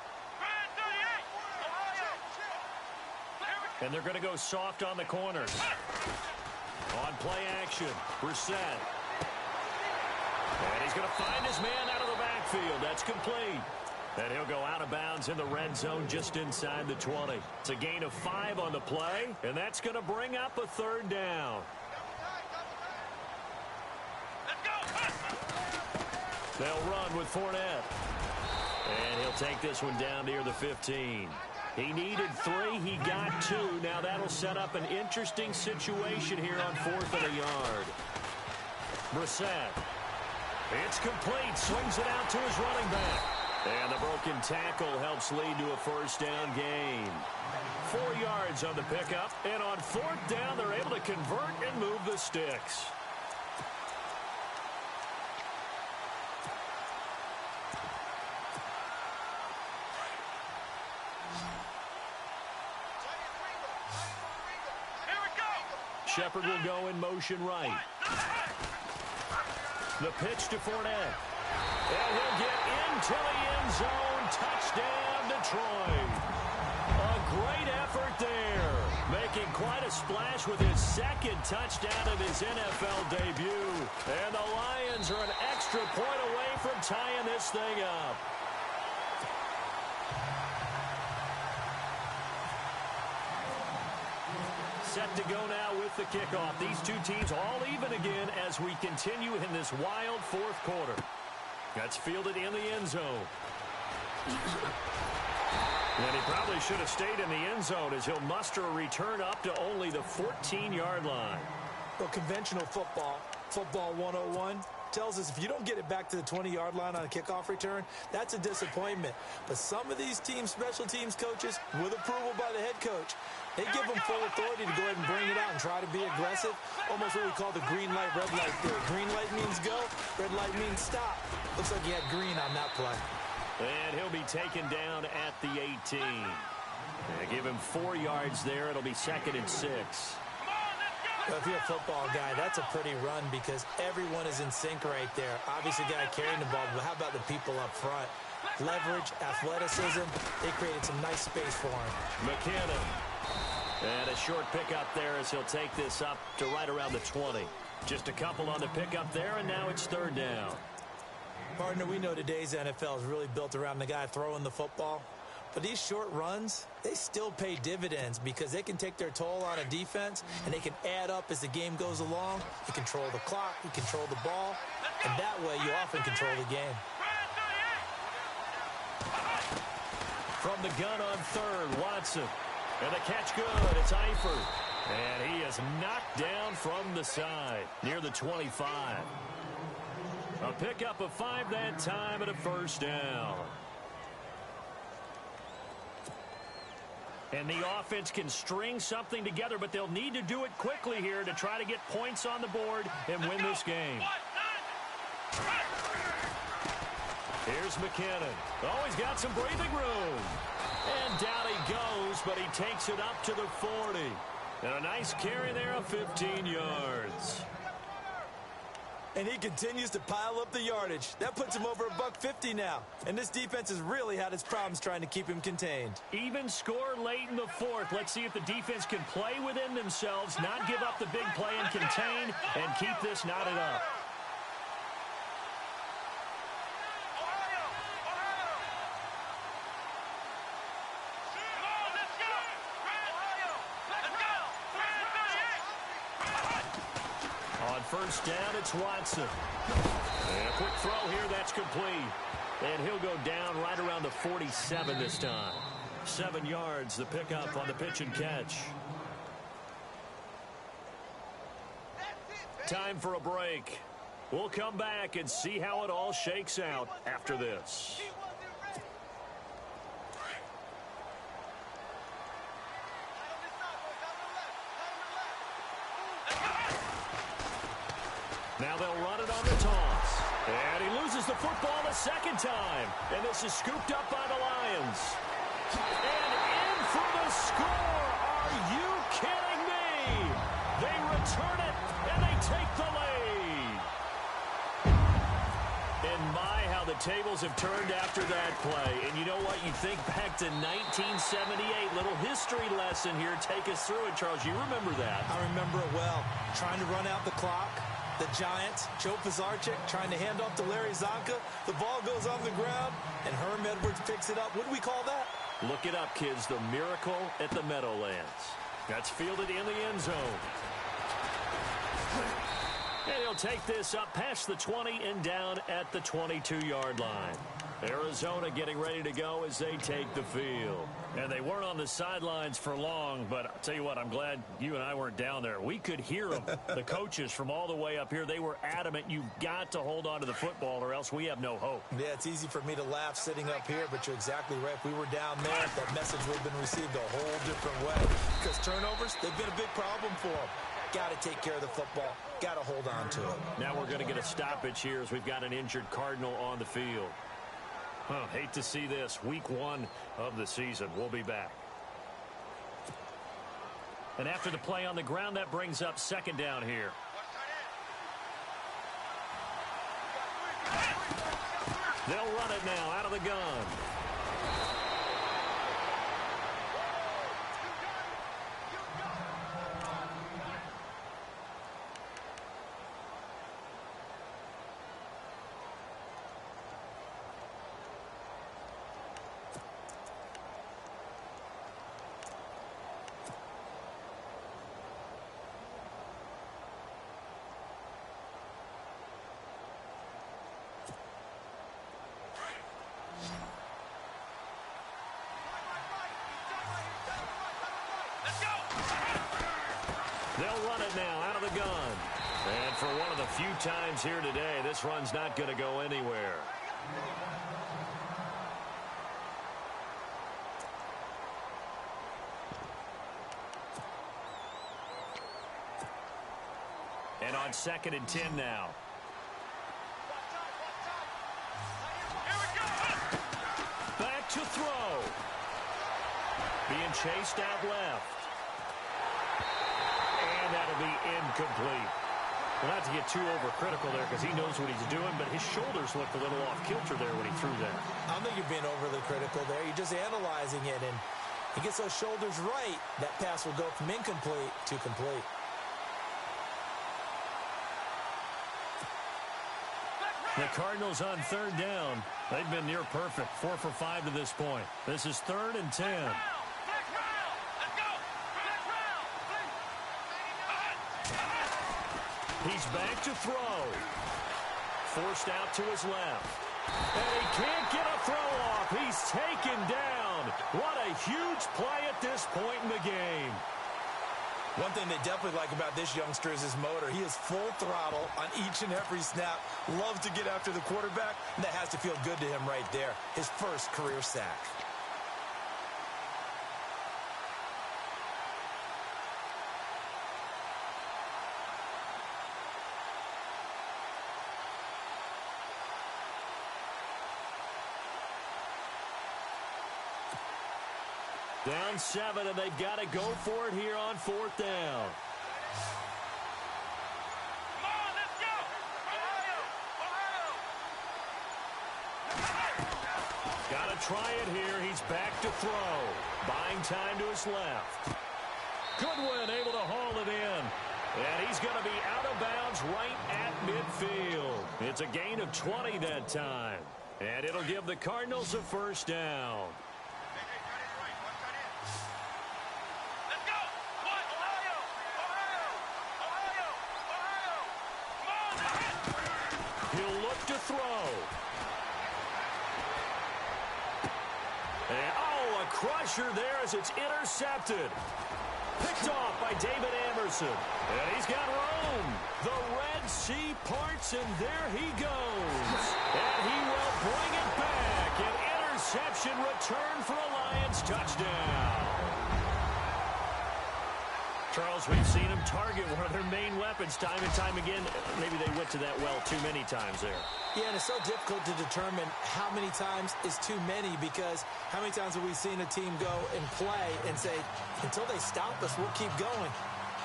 And they're going to go soft on the corners. On play action, Brissett. And he's going to find his man out of the backfield. That's complete. And he'll go out of bounds in the red zone just inside the 20. It's a gain of 5 on the play, and that's going to bring up a 3rd down. Let's go. They'll run with Fournette. And he'll take this one down near the 15. He needed 3. He got 2. Now that'll set up an interesting situation here on 4th and a yard. Brissett. It's complete. Swings it out to his running back. And the broken tackle helps lead to a 1st down gain. 4 yards on the pickup. And on 4th down, they're able to convert and move the sticks. Shepard will go in motion right. The pitch to Fournette. And he'll get into the end zone. Touchdown, Detroit. A great effort there. Making quite a splash with his 2nd touchdown of his NFL debut. And the Lions are an extra point away from tying this thing up. Set to go now with the kickoff. These two teams all even again as we continue in this wild 4th quarter. That's fielded in the end zone. And he probably should have stayed in the end zone as he'll muster a return up to only the 14-yard line. Well, conventional football 101, tells us if you don't get it back to the 20-yard line on a kickoff return, that's a disappointment. But some of these teams, special teams coaches, with approval by the head coach, they give them full authority to go ahead and bring it out and try to be aggressive. Almost what we call the green light, red light theory. Green light means go, red light means stop. Looks like he had green on that play. And he'll be taken down at the 18. They give him 4 yards there. It'll be 2nd and 6. Well, if you're a football guy, that's a pretty run because everyone is in sync right there. Obviously, the guy carrying the ball, but how about the people up front? Leverage, athleticism, they created some nice space for him. McKinnon. And a short pickup there as he'll take this up to right around the 20. Just a couple on the pickup there, and now it's 3rd down. Partner, we know today's NFL is really built around the guy throwing the football. But these short runs, they still pay dividends because they can take their toll on a defense, and they can add up as the game goes along. You control the clock, you control the ball, and that way you often control the game. From the gun on 3rd, Watson. And the catch good. It's Eifert. And he is knocked down from the side near the 25. A pickup of 5 that time and a 1st down. And the offense can string something together, but they'll need to do it quickly here to try to get points on the board and win this game. Here's McKinnon. Oh, he's got some breathing room. And down he goes, but he takes it up to the 40. And a nice carry there of 15 yards. And he continues to pile up the yardage. That puts him over $150 now. And this defense has really had its problems trying to keep him contained. Even score late in the 4th. Let's see if the defense can play within themselves, not give up the big play and contain, and keep this knotted up. On 1st down, it's Watson. And a quick throw here, that's complete. And he'll go down right around the 47 this time. 7 yards, the pickup on the pitch and catch. Time for a break. We'll come back and see how it all shakes out after this. Now they'll run it on the toss. And he loses the football a 2nd time. And this is scooped up by the Lions. And in for the score. Are you kidding me? They return it, and they take the lead. And my, how the tables have turned after that play. And you know what? You think back to 1978. Little history lesson here. Take us through it, Charles. You remember that. I remember it well. Trying to run out the clock. The Giants, Joe Pisarcik trying to hand off to Larry Zonka. The ball goes on the ground, and Herm Edwards picks it up. What do we call that? Look it up, kids. The miracle at the Meadowlands. That's fielded in the end zone. And he'll take this up past the 20 and down at the 22-yard line. Arizona getting ready to go as they take the field. And they weren't on the sidelines for long, but I'll tell you what, I'm glad you and I weren't down there. We could hear them, the coaches from all the way up here. They were adamant, you've got to hold on to the football or else we have no hope. Yeah, it's easy for me to laugh sitting up here, but you're exactly right. If we were down there, that message would have been received a whole different way. Because turnovers, they've been a big problem for them. Got to take care of the football. Got to hold on to it. Now we're going to get a stoppage here as we've got an injured Cardinal on the field. Hate to see this. Week 1 of the season. We'll be back. And after the play on the ground, that brings up 2nd down here. They'll run it now out of the gun. They'll run it now out of the gun. And for one of the few times here today, this run's not going to go anywhere. And on 2nd and 10 now. Back to throw. Being chased out left. And that'll be incomplete. Well, not to get too overcritical there because he knows what he's doing, but his shoulders looked a little off kilter there when he threw that. I don't think you're being overly critical there. You're just analyzing it, and he gets those shoulders right. That pass will go from incomplete to complete. The Cardinals on 3rd down. They've been near perfect, 4 for 5 to this point. This is 3rd and 10. He's back to throw. Forced out to his left. And he can't get a throw off. He's taken down. What a huge play at this point in the game. One thing they definitely like about this youngster is his motor. He is full throttle on each and every snap. Loves to get after the quarterback, and that has to feel good to him right there. His first career sack. Down 7, and they've got to go for it here on 4th down. Come on, let's go! Ohio! Got to try it here. He's back to throw. Buying time to his left. Goodwin able to haul it in. And he's going to be out of bounds right at midfield. It's a gain of 20 that time. And it'll give the Cardinals a 1st down. He'll look to throw. And, oh, a crusher there as it's intercepted. Picked off by David Amerson. And he's got room. The Red Sea parts, and there he goes. And he will bring it back. An interception return for a Lions touchdown. Charles, we've seen him target one of their main weapons time and time again. Maybe they went to that well too many times there. Yeah, and it's so difficult to determine how many times is too many, because how many times have we seen a team go and play and say, until they stop us, we'll keep going.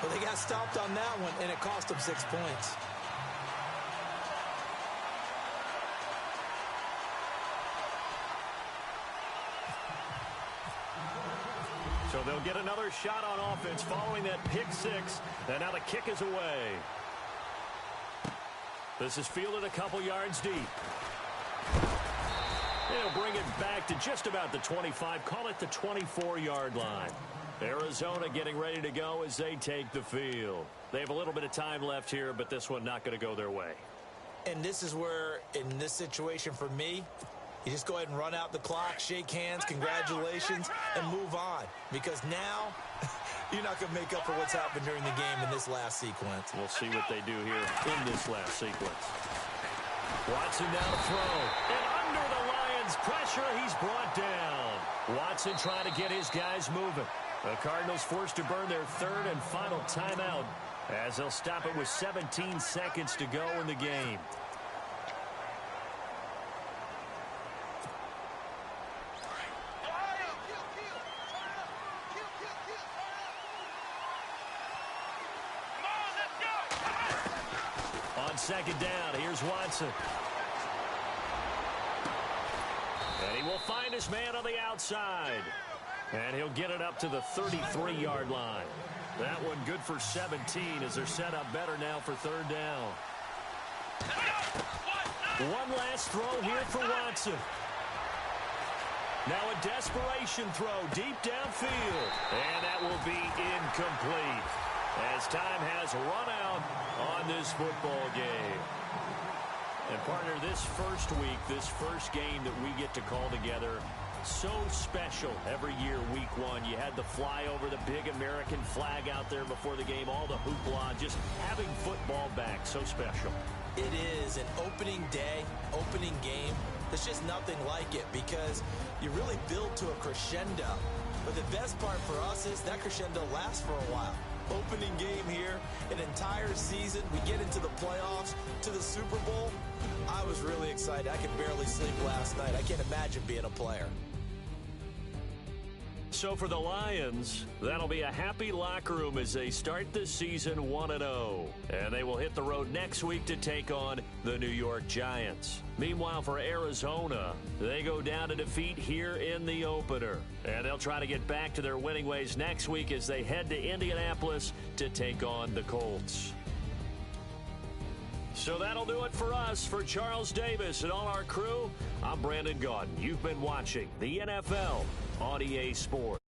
Well, they got stopped on that one, and it cost them 6 points. So they'll get another shot on offense following that pick 6. And now the kick is away. This is fielded a couple yards deep. They'll bring it back to just about the 25. Call it the 24-yard line. Arizona getting ready to go as they take the field. They have a little bit of time left here, but this one not going to go their way. And this is where, in this situation for me, you just go ahead and run out the clock, shake hands, congratulations, and move on. Because now, you're not going to make up for what's happened during the game in this last sequence. We'll see what they do here in this last sequence. Watson now to throw. And under the Lions' pressure, he's brought down. Watson trying to get his guys moving. The Cardinals forced to burn their 3rd and final timeout as they'll stop it with 17 seconds to go in the game. On 2nd down, here's Watson. And he will find his man on the outside. And he'll get it up to the 33-yard line. That one good for 17 as they're set up better now for 3rd down. One last throw here for Watson. Now a desperation throw deep downfield. And that will be incomplete as time has run out on this football game. And partner, this first week, this first game that we get to call together, So special every year, week one. You had the flyover, the big American flag out there before the game, all the hoopla, just having football back. So special. It is an opening day, opening game. There's just nothing like it because you really build to a crescendo. But the best part for us is that crescendo lasts for a while. Opening game here, an entire season. We get into the playoffs, to the Super Bowl. I was really excited. I could barely sleep last night. I can't imagine being a player. So for the Lions, that'll be a happy locker room as they start the season 1-0. And they will hit the road next week to take on the New York Giants. Meanwhile, for Arizona, they go down to defeat here in the opener. And they'll try to get back to their winning ways next week as they head to Indianapolis to take on the Colts. So that'll do it for us. For Charles Davis and all our crew, I'm Brandon Gaudin. You've been watching the NFL on EA Sports.